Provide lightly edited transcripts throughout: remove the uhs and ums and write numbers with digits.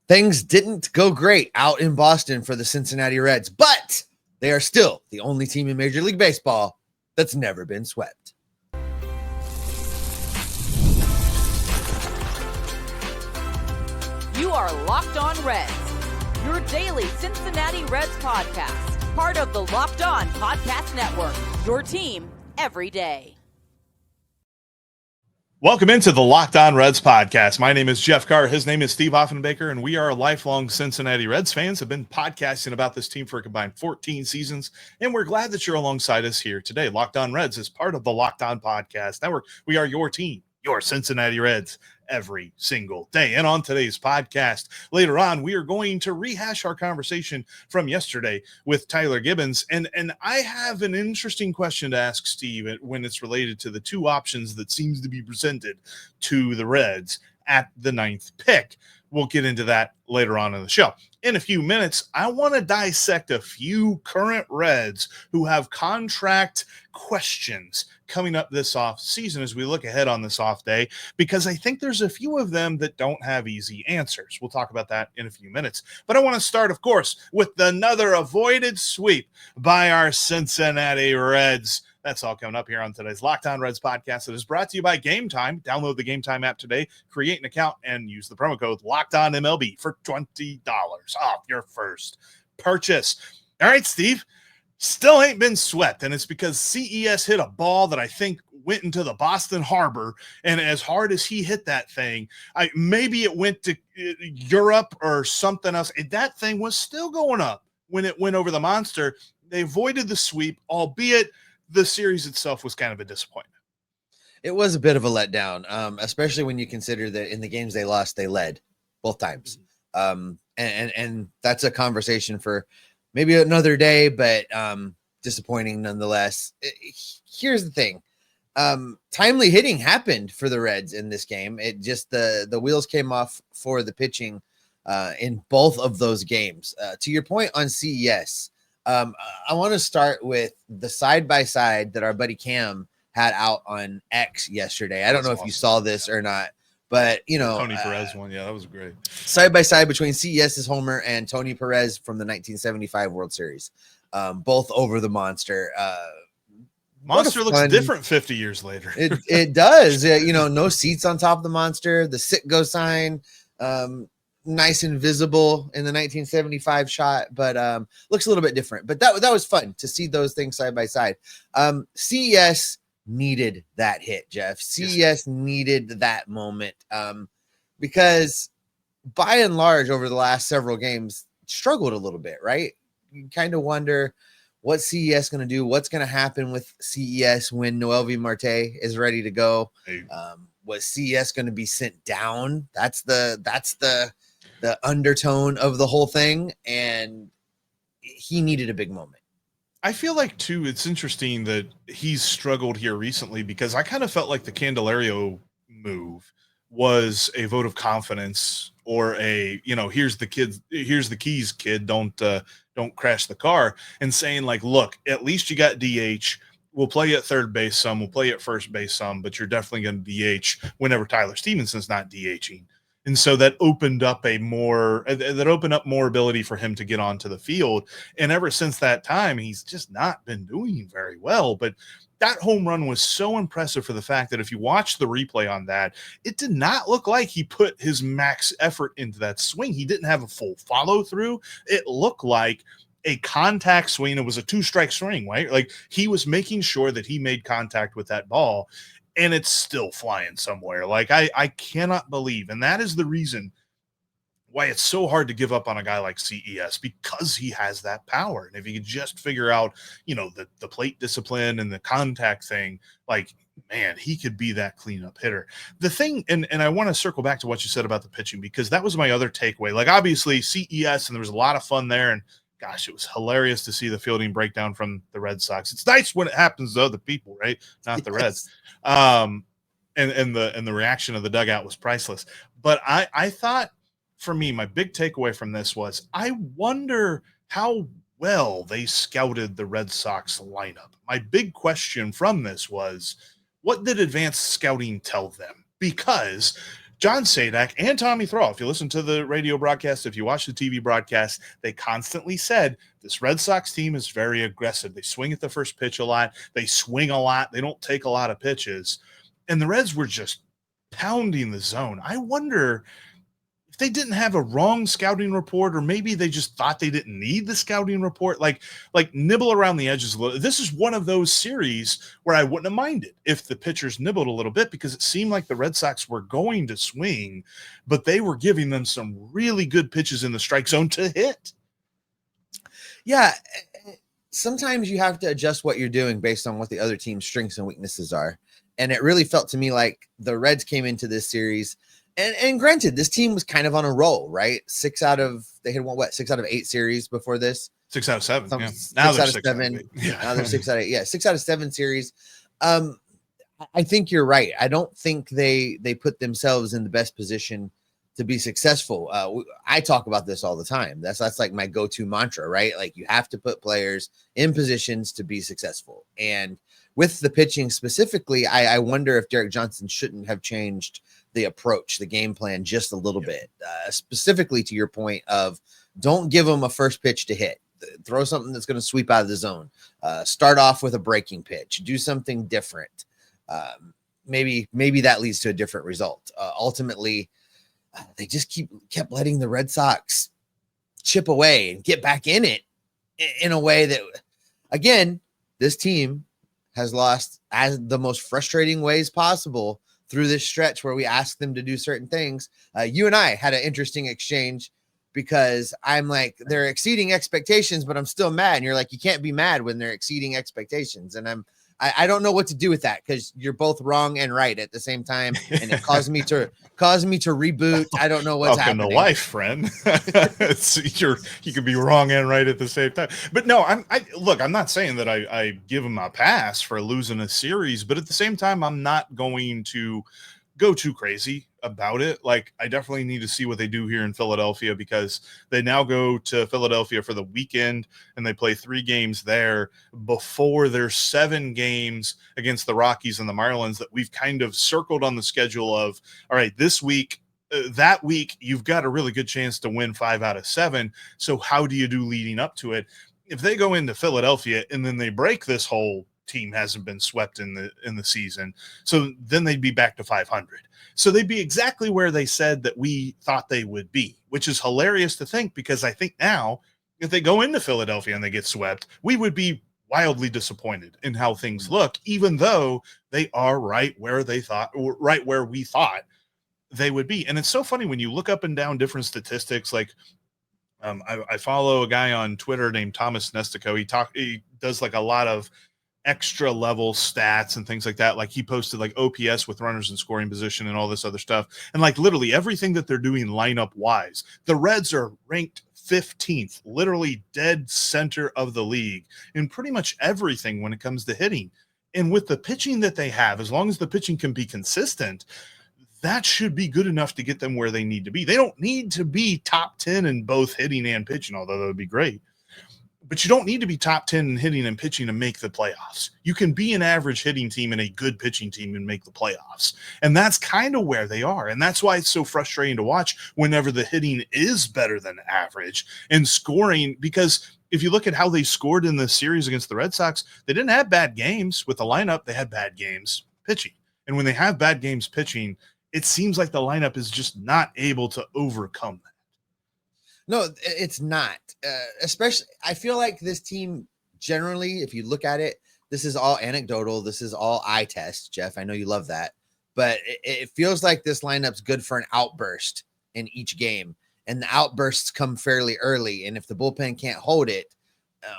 Things didn't go great out in Boston for the Cincinnati Reds, but they are still the only team in Major League Baseball that's never been swept. You are Locked On Reds, your daily Cincinnati Reds podcast, part of the Locked On Podcast Network, your team every day. Welcome into the Locked On Reds podcast. My name is Jeff Carr. His name is Steve Offenbaker, and we are lifelong Cincinnati Reds fans. Have been podcasting about this team for a combined 14 seasons, and we're glad that you're alongside us here today. Locked On Reds is part of the Locked On Podcast Network. We are your team, your Cincinnati Reds, every single day. And on today's podcast, later on, we are going to rehash our conversation from yesterday with Tyler Gibbons. And I have an interesting question to ask Steve when it's related to the two options that seems to be presented to the Reds at the 9th pick. We'll get into that later on in the show. In a few minutes, I want to dissect a few current Reds who have contract questions coming up this off season as we look ahead on this off day, because I think there's a few of them that don't have easy answers. We'll talk about that in a few minutes. But I want to start, of course, with another avoided sweep by our Cincinnati Reds. That's all coming up here on today's Locked On Reds podcast that is brought to you by Game Time. Download the Game Time app today, create an account, and use the promo code LOCKEDONMLB for $20 off your first purchase. All right, Steve, still ain't been swept, and it's because CES hit a ball that I think went into the Boston Harbor, and as hard as he hit that thing, maybe it went to Europe or something else. That thing was still going up when it went over the monster. They avoided the sweep, albeit the series itself was kind of a disappointment. It was a bit of a letdown, especially when you consider that in the games they lost, they led both times. And that's a conversation for maybe another day, but disappointing nonetheless. Here's the thing. Timely hitting happened for the Reds in this game. It just the wheels came off for the pitching in both of those games. To your point on CES, I want to start with the side-by-side that our buddy Cam had out on X yesterday. I don't know if you saw this or not, but, you know. Tony Perez one, yeah, that was great. Side-by-side between CES's homer and Tony Perez from the 1975 World Series, both over the monster. Monster looks different 50 years later. It does. You know, no seats on top of the monster, the sit-go sign, nice and visible in the 1975 shot, but looks a little bit different. But that was fun to see those things side by side. CES needed that hit, Jeff. CES needed that moment because by and large over the last several games struggled a little bit, right? You kind of wonder what CES going to do, what's going to happen with CES when Noelvi Marte is ready to go. Was CES going to be sent down? That's the undertone of the whole thing, and he needed a big moment. I feel like, too, it's interesting that he's struggled here recently because I kind of felt like the Candelario move was a vote of confidence or a, you know, here's the keys, kid, don't crash the car, and saying like, look, at least you got DH. We'll play you at third base some, we'll play you at first base some, but you're definitely going to DH whenever Tyler Stephenson's not DHing. And so that opened up more ability for him to get onto the field. And ever since that time, he's just not been doing very well. But that home run was so impressive for the fact that if you watch the replay on that, it did not look like he put his max effort into that swing. He didn't have a full follow through. It looked like a contact swing. It was a 2-strike swing, right? Like he was making sure that he made contact with that ball. And it's still flying somewhere. Like I cannot believe. And that is the reason why it's so hard to give up on a guy like CES, because he has that power. And if you could just figure out, you know, the plate discipline and the contact thing, like, man, he could be that cleanup hitter. The thing, and I want to circle back to what you said about the pitching, because that was my other takeaway. Like, obviously CES, and there was a lot of fun there. And gosh, it was hilarious to see the fielding breakdown from the Red Sox. It's nice when it happens to other people, right? Not the Reds. And the reaction of the dugout was priceless. But I thought, for me, my big takeaway from this was I wonder how well they scouted the Red Sox lineup. My big question from this was, what did advanced scouting tell them? Because John Sadak and Tommy Thrall, if you listen to the radio broadcast, if you watch the TV broadcast, they constantly said this Red Sox team is very aggressive. They swing at the first pitch a lot. They swing a lot. They don't take a lot of pitches. And the Reds were just pounding the zone. I wonder if they didn't have a wrong scouting report, or maybe they just thought they didn't need the scouting report, like nibble around the edges a little. This is one of those series where I wouldn't have minded if the pitchers nibbled a little bit, because it seemed like the Red Sox were going to swing, but they were giving them some really good pitches in the strike zone to hit. Yeah. Sometimes you have to adjust what you're doing based on what the other team's strengths and weaknesses are. And it really felt to me like the Reds came into this series. And granted, this team was kind of on a roll, right? 6 out of 8 series before this. 6 out of 7. Yeah. Now they're 6 out of 7. Yeah. Now they're 6 out of 8. Yeah, 6 out of 7 series. I think you're right. I don't think they put themselves in the best position to be successful. I talk about this all the time. That's like my go-to mantra, right? Like, you have to put players in positions to be successful. And with the pitching specifically, I wonder if Derek Johnson shouldn't have changed the approach, the game plan just a little bit, specifically to your point of don't give them a first pitch to hit. Throw something that's going to sweep out of the zone. Start off with a breaking pitch. Do something different. Maybe that leads to a different result. Ultimately, they just kept letting the Red Sox chip away and get back in it in a way that, again, this team has lost as the most frustrating ways possible through this stretch where we asked them to do certain things. You and I had an interesting exchange because I'm like, they're exceeding expectations, but I'm still mad. And you're like, you can't be mad when they're exceeding expectations. And I don't know what to do with that, because you're both wrong and right at the same time. And it caused me to reboot. I don't know what's happening. Welcome to life, friend. You could be wrong and right at the same time. But no, I'm not saying that I give them a pass for losing a series, but at the same time, I'm not going to go too crazy about it. Like, I definitely need to see what they do here in Philadelphia, because they now go to Philadelphia for the weekend and they play 3 games there before their 7 games against the Rockies and the Marlins that we've kind of circled on the schedule of, all right, this week, that week, you've got a really good chance to win 5 out of 7. So how do you do leading up to it? If they go into Philadelphia and then they break this whole team hasn't been swept in the season, so then they'd be back to 500. So they'd be exactly where they said that we thought they would be, which is hilarious to think, because I think now if they go into Philadelphia and they get swept, we would be wildly disappointed in how things look, even though they are right where we thought they would be. And it's so funny when you look up and down different statistics. Like, I follow a guy on Twitter named Thomas Nestico. He does like a lot of extra level stats and things like that. Like, he posted like OPS with runners in scoring position and all this other stuff. And like literally everything that they're doing lineup wise, the Reds are ranked 15th, literally dead center of the league in pretty much everything when it comes to hitting. And with the pitching that they have, as long as the pitching can be consistent, that should be good enough to get them where they need to be. They don't need to be top 10 in both hitting and pitching, although that would be great. But you don't need to be top 10 in hitting and pitching to make the playoffs. You can be an average hitting team and a good pitching team and make the playoffs. And that's kind of where they are. And that's why it's so frustrating to watch whenever the hitting is better than average and scoring, because if you look at how they scored in the series against the Red Sox, they didn't have bad games with the lineup. They had bad games pitching. And when they have bad games pitching, it seems like the lineup is just not able to overcome that. No, it's not. Especially, I feel like this team generally, if you look at it, this is all anecdotal. This is all eye test, Jeff. I know you love that. But it feels like this lineup's good for an outburst in each game. And the outbursts come fairly early. And if the bullpen can't hold it,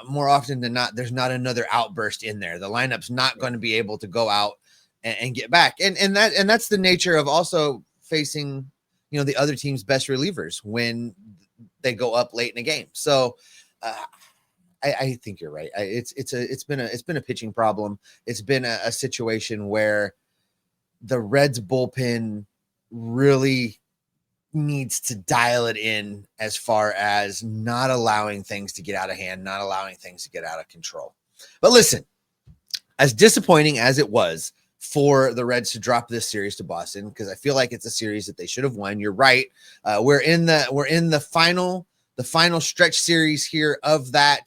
more often than not, there's not another outburst in there. The lineup's not going to be able to go out and get back. And that's the nature of also facing, the other team's best relievers when they go up late in a game. So I think you're right. It's been a pitching problem. It's been a situation where the Reds bullpen really needs to dial it in as far as not allowing things to get out of hand, not allowing things to get out of control. But listen, as disappointing as it was for the Reds to drop this series to Boston, because I feel like it's a series that they should have won. You're right. We're in the final stretch series here of that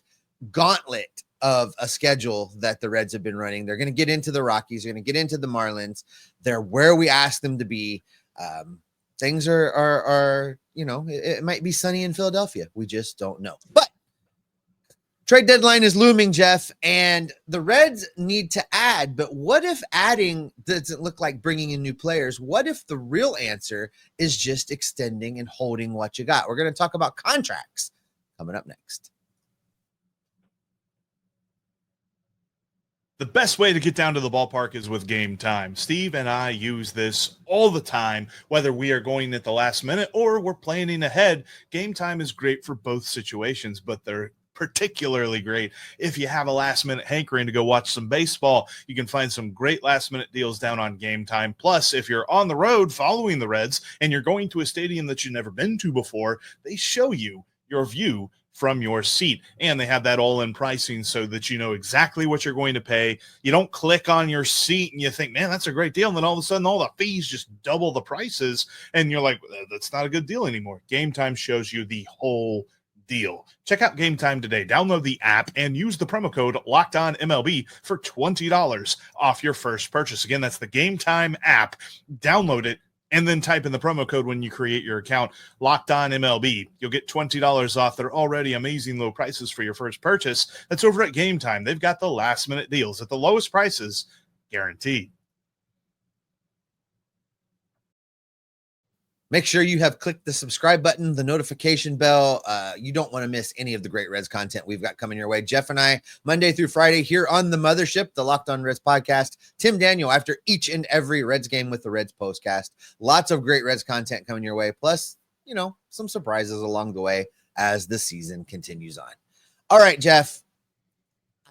gauntlet of a schedule that the Reds have been running. They're going to get into the Rockies. They're going to get into the Marlins. They're where we asked them to be. Things are it might be sunny in Philadelphia. We just don't know. But trade deadline is looming, Jeff, and the Reds need to add. But what if adding doesn't look like bringing in new players? What if the real answer is just extending and holding what you got? We're going to talk about contracts coming up next. The best way to get down to the ballpark is with Game Time. Steve and I use this all the time, whether we are going at the last minute or we're planning ahead. Game Time is great for both situations, but they're particularly great if you have a last minute hankering to go watch some baseball. You can find some great last minute deals down on Game Time. Plus, if you're on the road following the Reds and you're going to a stadium that you've never been to before, they show you your view from your seat, and they have that all-in pricing so that you know exactly what you're going to pay. You don't click on your seat and you think, man, that's a great deal, and then all of a sudden all the fees just double the prices, and you're like, that's not a good deal anymore. Game Time shows you the whole deal. Check out Game Time today. Download the app and use the promo code LOCKEDONMLB for $20 off your first purchase. Again, that's the Game Time app. Download it and then type in the promo code when you create your account, Locked On MLB. You'll get $20 off their already amazing low prices for your first purchase. That's over at Game Time. They've got the last minute deals at the lowest prices, guaranteed. Make sure you have clicked the subscribe button, the notification bell. You don't want to miss any of the great Reds content we've got coming your way. Jeff and I, Monday through Friday, here on the Mothership, the Locked On Reds podcast. Tim Daniel after each and every Reds game with the Reds postcast. Lots of great Reds content coming your way. Plus, some surprises along the way as the season continues on. All right, Jeff.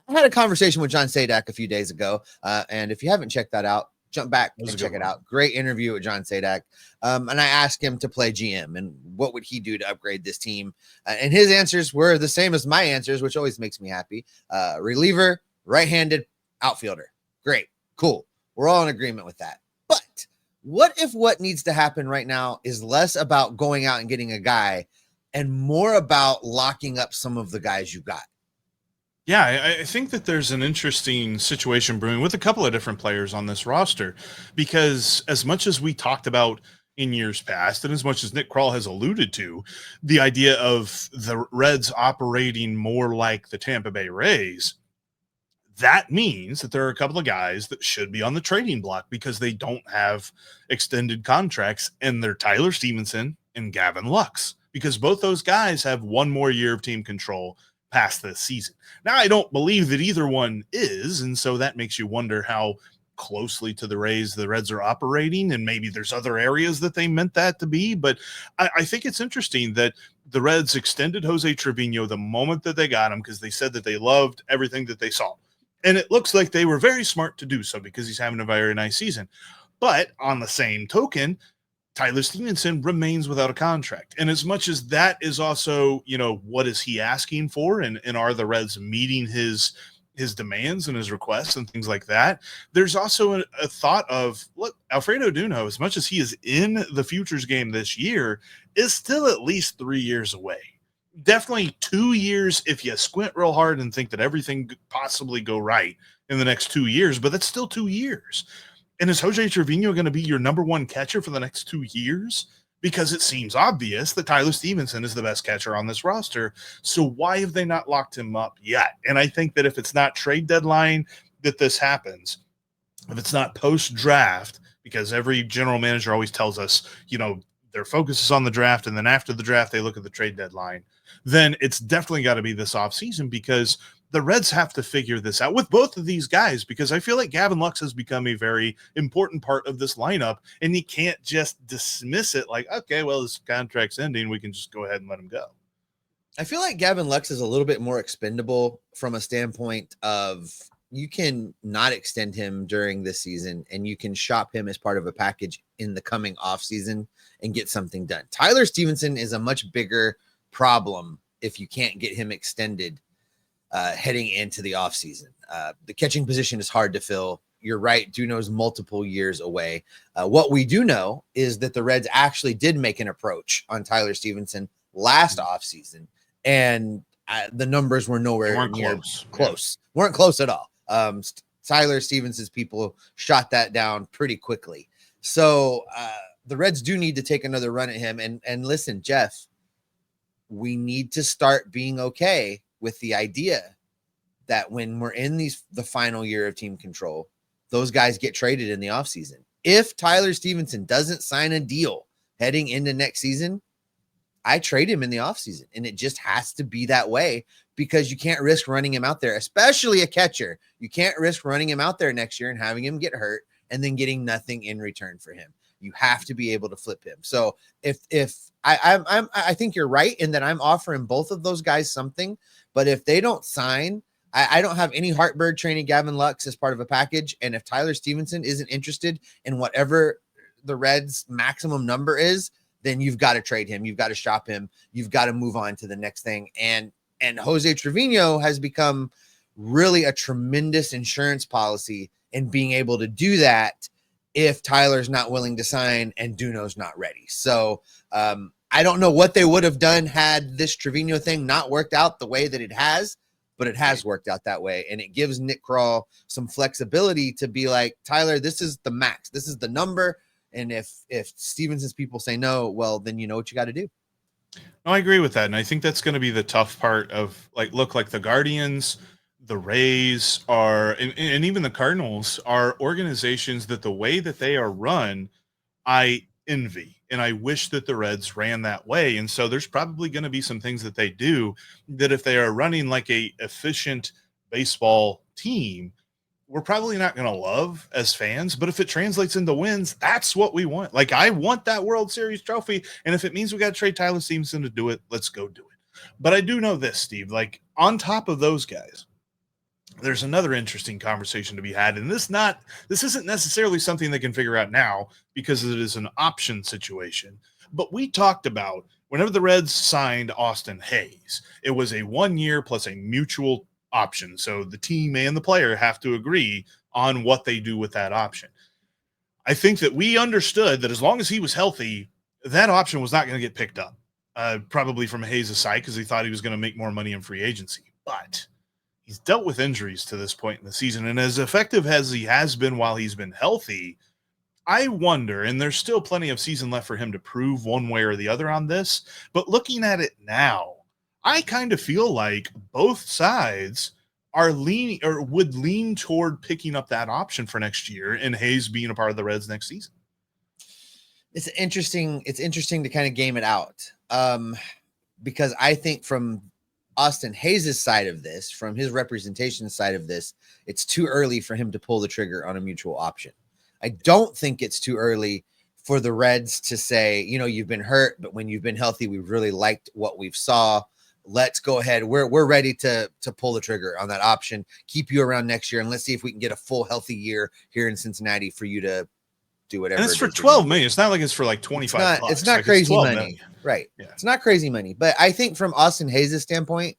I had a conversation with John Sadak a few days ago. And if you haven't checked that out, jump back and check it out. Great interview with John Sadak. And I asked him to play GM and what would he do to upgrade this team. And his answers were the same as my answers, which always makes me happy. Reliever, right-handed, outfielder. Great. Cool. We're all in agreement with that. But what if what needs to happen right now is less about going out and getting a guy and more about locking up some of the guys you got? Yeah, I think that there's an interesting situation brewing with a couple of different players on this roster, because as much as we talked about in years past, and as much as Nick Krall has alluded to, the idea of the Reds operating more like the Tampa Bay Rays, that means that there are a couple of guys that should be on the trading block because they don't have extended contracts, and they're Tyler Stephenson and Gavin Lux, because both those guys have one more year of team control past this season. Now, I don't believe that either one is, and so that makes you wonder how closely to the Rays the Reds are operating, and maybe there's other areas that they meant that to be, but I think it's interesting that the Reds extended Jose Trevino the moment that they got him because they said that they loved everything that they saw, and it looks like they were very smart to do so because he's having a very nice season. But on the same token, Tyler Stephenson remains without a contract. And as much as that is also, what is he asking for? And are the Reds meeting his demands and his requests and things like that? There's also a thought of, look, Alfredo Duno, as much as he is in the futures game this year, is still at least 3 years away. Definitely 2 years if you squint real hard and think that everything could possibly go right in the next 2 years, but that's still 2 years. And is Jose Trevino going to be your number one catcher for the next 2 years? Because it seems obvious that Tyler Stephenson is the best catcher on this roster. So why have they not locked him up yet? And I think that if it's not trade deadline that this happens, if it's not post-draft, because every general manager always tells us, their focus is on the draft, and then after the draft, they look at the trade deadline, then it's definitely got to be this offseason, because the Reds have to figure this out with both of these guys, because I feel like Gavin Lux has become a very important part of this lineup, and you can't just dismiss it like, okay, well, his contract's ending, we can just go ahead and let him go. I feel like Gavin Lux is a little bit more expendable from a standpoint of you can not extend him during this season and you can shop him as part of a package in the coming off season and get something done. Tyler Stephenson is a much bigger problem if you can't get him extended heading into the offseason. The catching position is hard to fill. you're right. Duno's multiple years away. What we do know is that the Reds actually did make an approach on Tyler Stephenson last offseason, and the numbers were nowhere near close. Yeah. Weren't close at all. Tyler Stephenson's people shot that down pretty quickly. So the Reds do need to take another run at him. And listen, Jeff, we need to start being okay with the idea that when we're in the final year of team control, those guys get traded in the offseason. If Tyler Stephenson doesn't sign a deal heading into next season, I trade him in the offseason. And it just has to be that way because you can't risk running him out there, especially a catcher. You can't risk running him out there next year and having him get hurt and then getting nothing in return for him. You have to be able to flip him. So if I think you're right in that I'm offering both of those guys something, but if they don't sign, I don't have any heartburn training Gavin Lux as part of a package. And if Tyler Stephenson isn't interested in whatever the Reds maximum number is, then you've got to trade him. You've got to shop him. You've got to move on to the next thing. And Jose Trevino has become really a tremendous insurance policy in being able to do that if Tyler's not willing to sign and Duno's not ready. So I don't know what they would have done had this Trevino thing not worked out the way that it has, but it has worked out that way. And it gives Nick Krall some flexibility to be like, Tyler, this is the max. This is the number. And if Stephenson's people say no, well, then you know what you got to do. No, I agree with that. And I think that's going to be the tough part of like the Guardians, the Rays are, and even the Cardinals are organizations that the way that they are run, I envy. And I wish that the Reds ran that way. And so there's probably going to be some things that they do that if they are running like a efficient baseball team, we're probably not going to love as fans, but if it translates into wins, that's what we want. Like I want that World Series trophy. And if it means we got to trade Tyler Stephenson to do it, let's go do it. But I do know this, Steve, like on top of those guys, there's another interesting conversation to be had. And this isn't necessarily something they can figure out now because it is an option situation. But we talked about whenever the Reds signed Austin Hayes, it was a 1 year plus a mutual option. So the team and the player have to agree on what they do with that option. I think that we understood that as long as he was healthy, that option was not going to get picked up, probably from Hayes' side because he thought he was going to make more money in free agency. But he's dealt with injuries to this point in the season, and as effective as he has been while he's been healthy, I wonder, and there's still plenty of season left for him to prove one way or the other on this, but looking at it now, I kind of feel like both sides are leaning or would lean toward picking up that option for next year and Hayes being a part of the Reds next season. It's interesting to kind of game it out because I think from Austin Hayes' side of this, from his representation side of this, it's too early for him to pull the trigger on a mutual option. I don't think it's too early for the Reds to say, you've been hurt, but when you've been healthy, we've really liked what we've saw. Let's go ahead. We're ready to pull the trigger on that option, keep you around next year. And let's see if we can get a full healthy year here in Cincinnati for you to do whatever. And it's for $12 million. It's not like it's for like 25. It's not crazy money. Million. Right. Yeah. It's not crazy money, but I think from Austin Hayes' standpoint,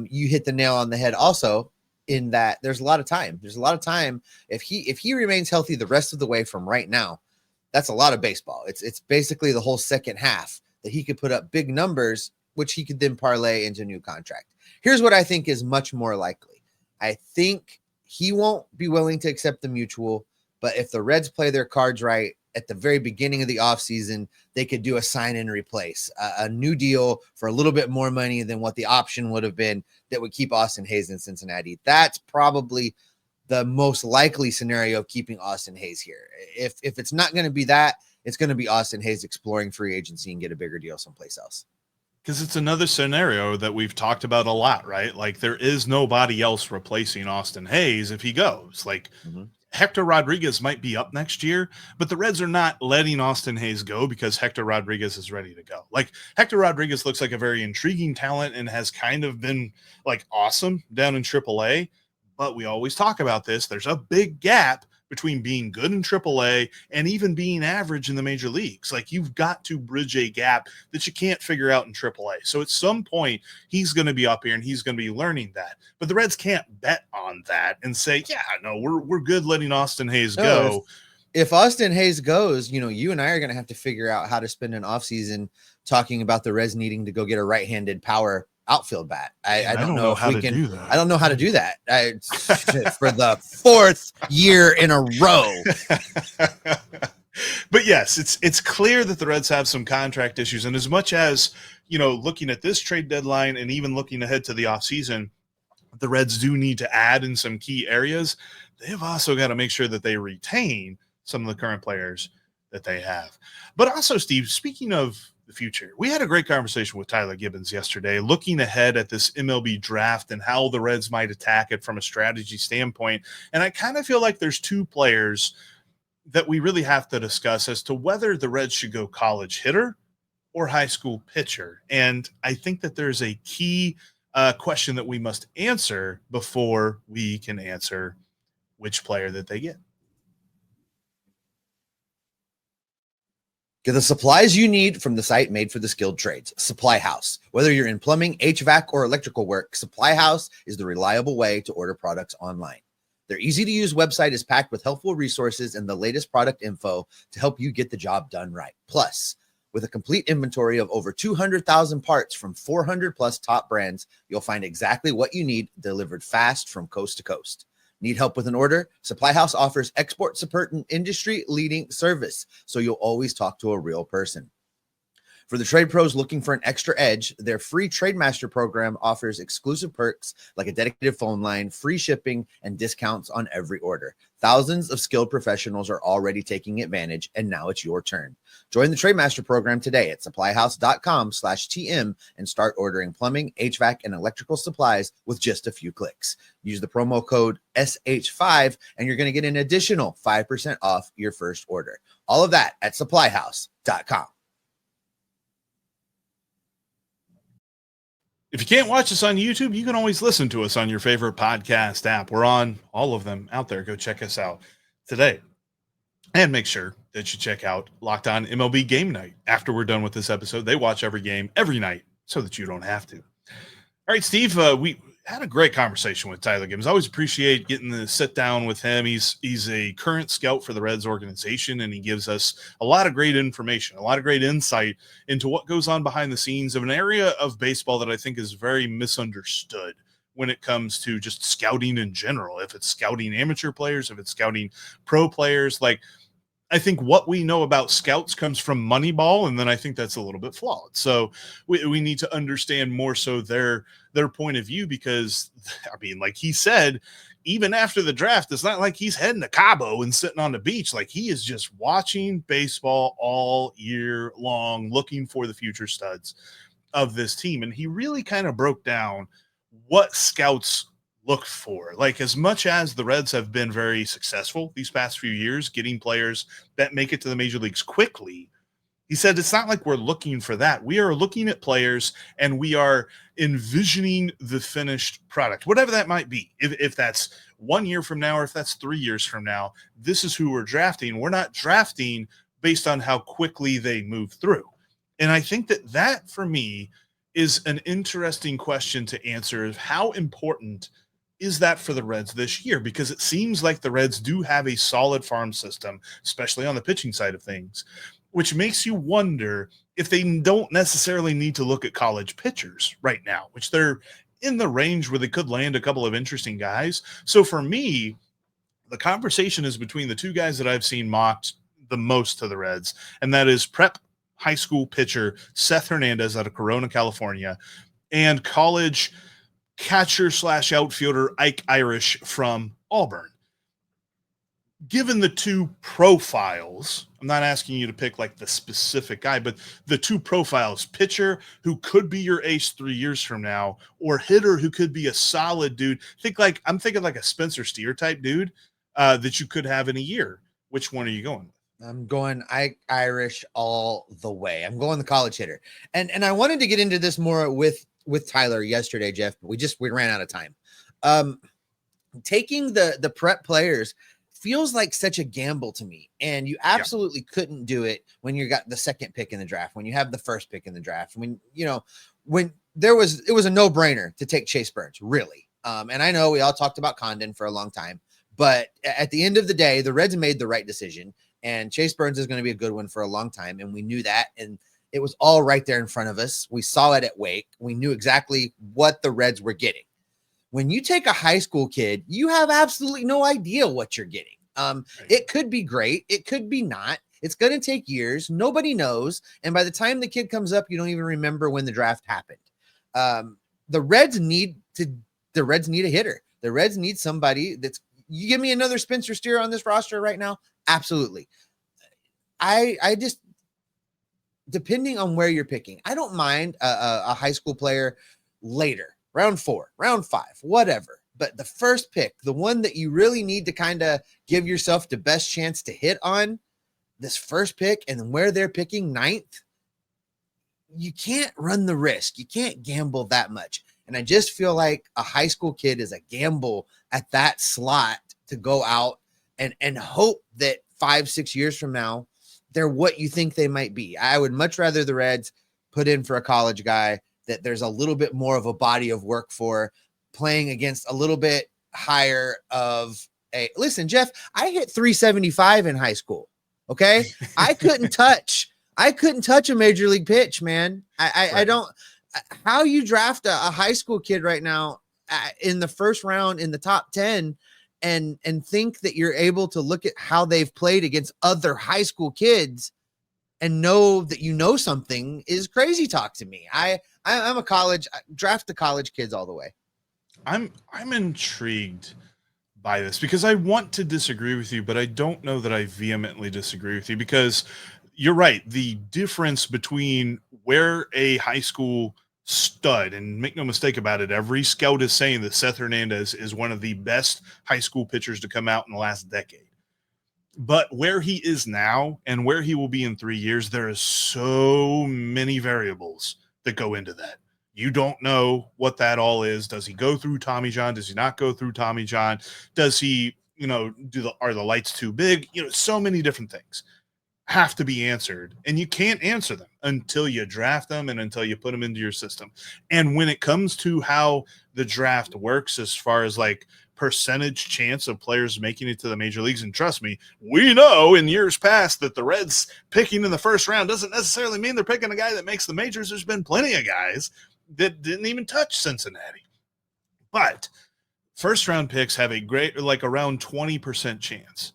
you hit the nail on the head also in that there's a lot of time. There's a lot of time. If he remains healthy the rest of the way from right now, that's a lot of baseball. It's basically the whole second half that he could put up big numbers, which he could then parlay into a new contract. Here's what I think is much more likely. I think he won't be willing to accept the mutual, but if the Reds play their cards right at the very beginning of the offseason, they could do a sign and replace, a new deal for a little bit more money than what the option would have been that would keep Austin Hayes in Cincinnati. That's probably the most likely scenario of keeping Austin Hayes here. If it's not going to be that, it's going to be Austin Hayes exploring free agency and get a bigger deal someplace else. Because it's another scenario that we've talked about a lot, right? Like there is nobody else replacing Austin Hayes if he goes. Like Hector Rodriguez might be up next year, but the Reds are not letting Austin Hayes go because Hector Rodriguez is ready to go. Like Hector Rodriguez looks like a very intriguing talent and has kind of been like awesome down in AAA. But we always talk about this. There's a big gap between being good in AAA and even being average in the major leagues. Like, you've got to bridge a gap that you can't figure out in AAA. So at some point, he's going to be up here and he's going to be learning that. But the Reds can't bet on that and say, yeah, no, we're good letting Austin Hayes go. If Austin Hayes goes, you and I are going to have to figure out how to spend an offseason talking about the Reds needing to go get a right-handed power outfield bat. I don't know if we can do that. I don't know how to do that for the fourth year in a row. But yes, it's clear that the Reds have some contract issues. And as much as, looking at this trade deadline and even looking ahead to the offseason, the Reds do need to add in some key areas. They've also got to make sure that they retain some of the current players that they have. But also, Steve, speaking of the future, we had a great conversation with Tyler Gibbons yesterday, looking ahead at this MLB draft and how the Reds might attack it from a strategy standpoint. And I kind of feel like there's two players that we really have to discuss as to whether the Reds should go college hitter or high school pitcher. And I think that there's a key question that we must answer before we can answer which player that they get. Get the supplies you need from the site made for the skilled trades, Supply House. Whether you're in plumbing, HVAC, or electrical work, Supply House is the reliable way to order products online. Their easy-to-use website is packed with helpful resources and the latest product info to help you get the job done right. Plus, with a complete inventory of over 200,000 parts from 400-plus top brands, you'll find exactly what you need delivered fast from coast to coast. Need help with an order? Supply House offers export support and industry-leading service, so you'll always talk to a real person. For the trade pros looking for an extra edge, their free TradeMaster program offers exclusive perks like a dedicated phone line, free shipping, and discounts on every order. Thousands of skilled professionals are already taking advantage, and now it's your turn. Join the TradeMaster program today at supplyhouse.com/TM and start ordering plumbing, HVAC, and electrical supplies with just a few clicks. Use the promo code SH5, and you're going to get an additional 5% off your first order. All of that at supplyhouse.com. If you can't watch us on YouTube, you can always listen to us on your favorite podcast app. We're on all of them out there. Go check us out today. And make sure that you check out Locked On MLB Game Night. After we're done with this episode, they watch every game every night so that you don't have to. All right, Steve, we had a great conversation with Tyler Gibbons. I always appreciate getting to sit down with him. He's a current scout for the Reds organization, and he gives us a lot of great information, a lot of great insight into what goes on behind the scenes of an area of baseball that I think is very misunderstood when it comes to just scouting in general. If it's scouting amateur players, if it's scouting pro players, I think what we know about scouts comes from Moneyball, and then I think that's a little bit flawed. So we need to understand more so their point of view, because, like he said, even after the draft, it's not like he's heading to Cabo and sitting on the beach. Like, he is just watching baseball all year long, looking for the future studs of this team. And he really kind of broke down what scouts look for. Like, as much as the Reds have been very successful these past few years getting players that make it to the major leagues quickly, he said it's not like we're looking for that. We are looking at players and we are envisioning the finished product, whatever that might be. If that's 1 year from now or if that's 3 years from now, this is who we're drafting. We're not drafting based on how quickly they move through. And I think that for me is an interesting question to answer. How important is that for the Reds this year? Because it seems like the Reds do have a solid farm system, especially on the pitching side of things, which makes you wonder if they don't necessarily need to look at college pitchers right now, which they're in the range where they could land a couple of interesting guys. So for me, the conversation is between the two guys that I've seen mocked the most to the Reds, and that is prep high school pitcher Seth Hernandez out of Corona, California, and college catcher / outfielder Ike Irish from Auburn. Given the two profiles, I'm not asking you to pick like the specific guy, but the two profiles, pitcher who could be your ace 3 years from now, or hitter who could be a solid dude. I'm thinking like a Spencer Steer type dude that you could have in a year. Which one are you going with? I'm going Ike Irish all the way. I'm going the college hitter. And I wanted to get into this more with Tyler yesterday, Jeff, but we ran out of time. Taking the prep players, feels like such a gamble to me. And you absolutely couldn't do it when you got the second pick in the draft, when you have the first pick in the draft, when it was a no-brainer to take Chase Burns, really. And I know we all talked about Condon for a long time, but at the end of the day, the Reds made the right decision, and Chase Burns is going to be a good one for a long time. And we knew that, and it was all right there in front of us. We saw it at Wake. We knew exactly what the Reds were getting. When you take a high school kid, you have absolutely no idea what you're getting. It could be great. It could be not. It's going to take years. Nobody knows. And by the time the kid comes up, you don't even remember when the draft happened. The Reds need a hitter. The Reds need somebody you give me another Spencer Steer on this roster right now. Absolutely. I just, depending on where you're picking, I don't mind a high school player later, round 4, round 5, whatever. But the first pick, the one that you really need to kind of give yourself the best chance to hit on, this first pick, and where they're picking 9th, you can't run the risk. You can't gamble that much. And I just feel like a high school kid is a gamble at that slot to go out and hope that 5-6 years from now, they're what you think they might be. I would much rather the Reds put in for a college guy that there's a little bit more of a body of work for, playing against a little bit higher of a, listen, Jeff, I hit 375 in high school. Okay. I couldn't touch a major league pitch, man. I don't, how you draft a high school kid right now in the first round in the top 10 and think that you're able to look at how they've played against other high school kids and know that you know something is crazy talk to me. I'm a draft the college kids all the way. I'm intrigued by this because I want to disagree with you, but I don't know that I vehemently disagree with you, because you're right. The difference between where a high school stud, and make no mistake about it, every scout is saying that Seth Hernandez is one of the best high school pitchers to come out in the last decade. But where he is now and where he will be in 3 years, there is so many variables that go into that. You don't know what that all is. Does he go through Tommy John? Does he not go through Tommy John? Does he, are the lights too big? So many different things have to be answered, and you can't answer them until you draft them and until you put them into your system. And when it comes to how the draft works, as far as like percentage chance of players making it to the major leagues, and trust me, we know in years past that the Reds picking in the first round doesn't necessarily mean they're picking a guy that makes the majors. There's been plenty of guys that didn't even touch Cincinnati. But first round picks have a great, like around 20% chance.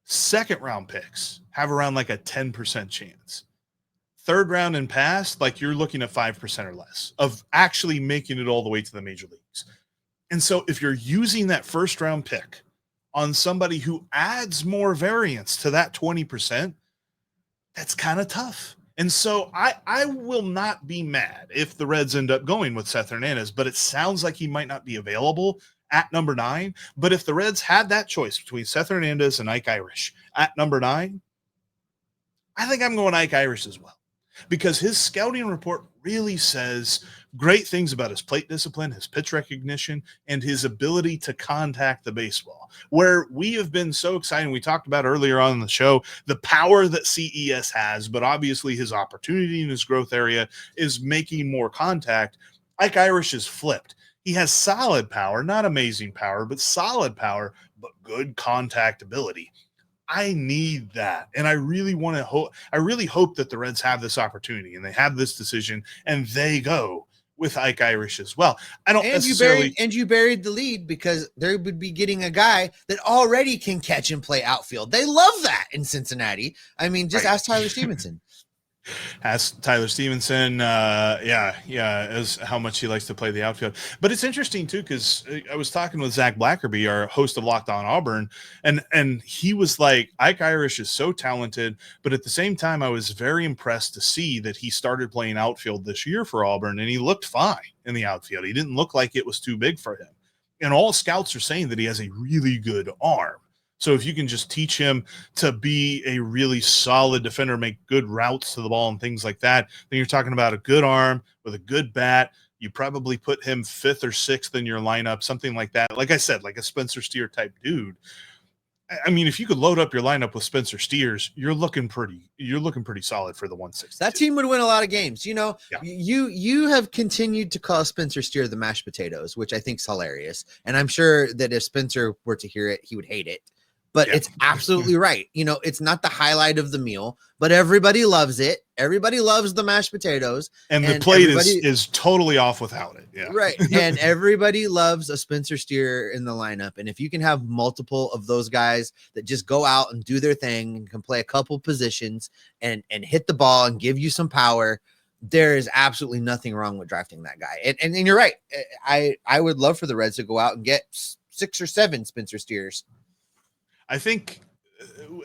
Second round picks have around like a 10% chance. Third round and past, like you're looking at 5% or less of actually making it all the way to the major leagues. And so if you're using that first round pick on somebody who adds more variance to that 20%, that's kind of tough. And so I will not be mad if the Reds end up going with Seth Hernandez, but it sounds like he might not be available at number 9. But if the Reds had that choice between Seth Hernandez and Ike Irish at number 9, I think I'm going Ike Irish as well, because his scouting report really says great things about his plate discipline, his pitch recognition, and his ability to contact the baseball. Where we have been so excited, we talked about earlier on in the show, the power that CES has, but obviously his opportunity in his growth area is making more contact. Ike Irish is flipped. He has solid power, not amazing power, but solid power, but good contact ability. I need that. And I really want to hope, I really hope that the Reds have this opportunity and they have this decision and they go with Ike Irish as well. I don't necessarily. You buried the lead, because they would be getting a guy that already can catch and play outfield. They love that in Cincinnati. I mean, just ask Tyler Stephenson. Ask Tyler Stephenson, as how much he likes to play the outfield. But it's interesting too, because I was talking with Zach Blackerby, our host of Locked On Auburn, and he was like, Ike Irish is so talented, but at the same time, I was very impressed to see that he started playing outfield this year for Auburn, and he looked fine in the outfield. He didn't look like it was too big for him. And all scouts are saying that he has a really good arm. So if you can just teach him to be a really solid defender, make good routes to the ball and things like that, then you're talking about a good arm with a good bat. You probably put him 5th or 6th in your lineup, something like that. Like I said, like a Spencer Steer type dude. I mean, if you could load up your lineup with Spencer Steers, you're looking pretty solid for the 160. That team would win a lot of games. You know, Yeah. you have continued to call Spencer Steer the mashed potatoes, which I think is hilarious. And I'm sure that if Spencer were to hear it, he would hate it. But it's absolutely right. You know, it's not the highlight of the meal, but everybody loves it. Everybody loves the mashed potatoes. And the plate is totally off without it. Yeah. Right. And everybody loves a Spencer Steer in the lineup. And if you can have multiple of those guys that just go out and do their thing and can play a couple positions and hit the ball and give you some power, there is absolutely nothing wrong with drafting that guy. And you're right. I would love for the Reds to go out and get 6 or 7 Spencer Steers. I think,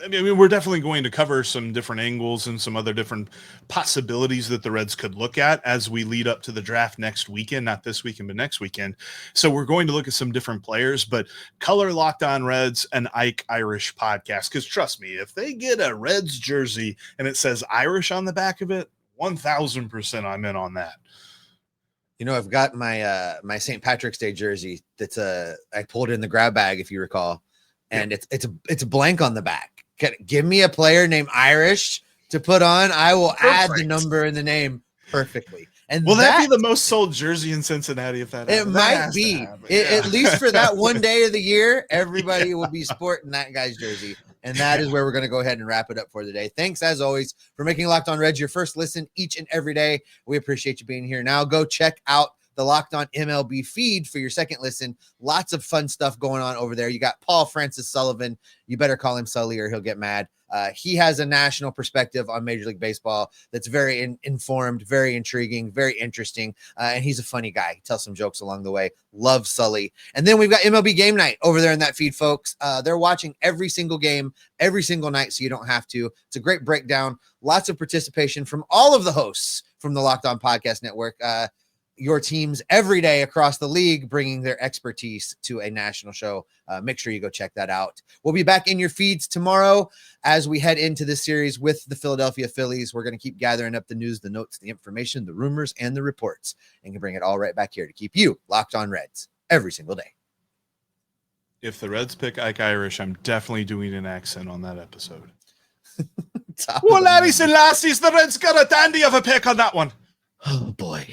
I mean, we're definitely going to cover some different angles and some other different possibilities that the Reds could look at as we lead up to the draft next weekend, not this weekend, but next weekend. So we're going to look at some different players, but color Locked On Reds and Ike Irish podcast. Because trust me, if they get a Reds jersey and it says Irish on the back of it, 1000% I'm in on that. You know, I've got my my St. Patrick's Day jersey that's I pulled it in the grab bag, if you recall. And it's a blank on the back. Give me a player named Irish to put on. I will add the number in the name perfectly. And will that be the most sold jersey in Cincinnati if that happens? It might be. At least for that one day of the year, everybody will be sporting that guy's jersey. And that is where we're going to go ahead and wrap it up for today. Thanks, as always, for making Locked On Reds your first listen each and every day. We appreciate you being here. Now go check out the Locked On MLB feed for your second listen. Lots of fun stuff going on over there. You got Paul Francis Sullivan. You better call him Sully or he'll get mad. He has a national perspective on Major League Baseball that's very informed, very intriguing, very interesting. And he's a funny guy. He tells some jokes along the way. Love Sully. And then we've got MLB Game Night over there in that feed, folks. They're watching every single game, every single night, so you don't have to. It's a great breakdown. Lots of participation from all of the hosts from the Locked On Podcast Network. Your teams every day across the league, bringing their expertise to a national show. Make sure you go check that out. We'll be back in your feeds tomorrow as we head into this series with the Philadelphia Phillies. We're going to keep gathering up the news, the notes, the information, the rumors, and the reports, and can bring it all right back here to keep you locked on Reds every single day. If the Reds pick Ike Irish, I'm definitely doing an accent on that episode. Well, laddies and lassies, the Reds got a dandy of a pick on that one. Oh, boy.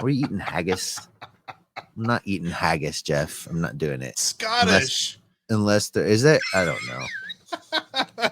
Are we eating haggis? I'm not eating haggis, Jeff. I'm not doing it. Scottish. Unless there is it. I don't know.